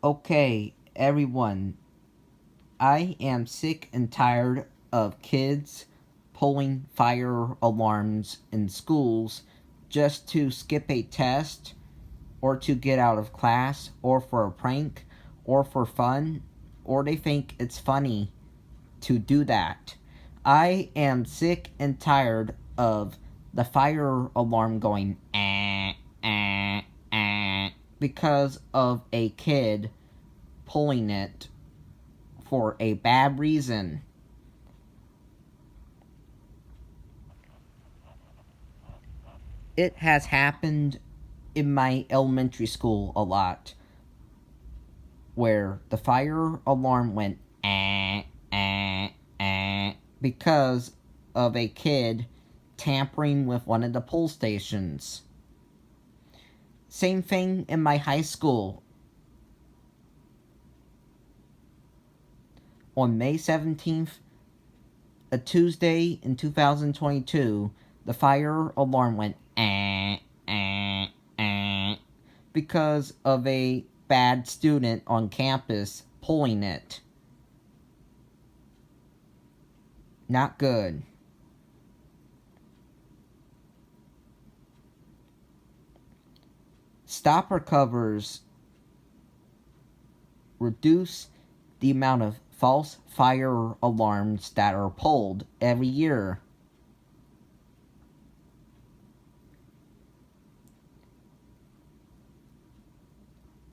Okay, everyone, I am sick and tired of kids pulling fire alarms in schools just to skip a test, or to get out of class, or for a prank, or for fun, or they think it's funny to do that. I am sick and tired of the fire alarm going because of a kid pulling it for a bad reason. It has happened in my elementary school a lot, where the fire alarm went because of a kid tampering with one of the pull stations. Same thing in my high school. On May 17th, a Tuesday in 2022, the fire alarm went because of a bad student on campus pulling it. Not good. Stopper covers reduce the amount of false fire alarms that are pulled every year.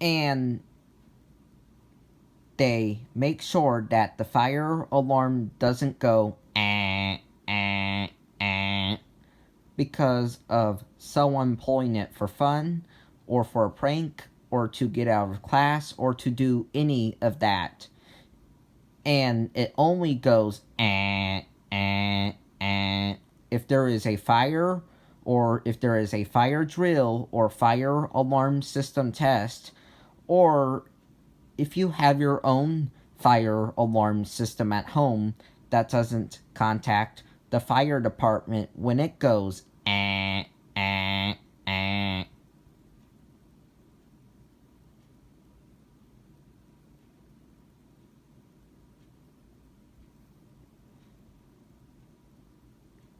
And they make sure that the fire alarm doesn't go because of someone pulling it for fun, or for a prank, or to get out of class, or to do any of that. And it only goes if there is a fire, or if there is a fire drill or fire alarm system test, or if you have your own fire alarm system at home that doesn't contact the fire department when it goes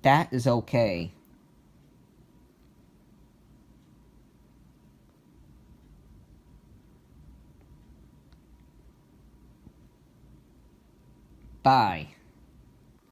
that is okay. Bye.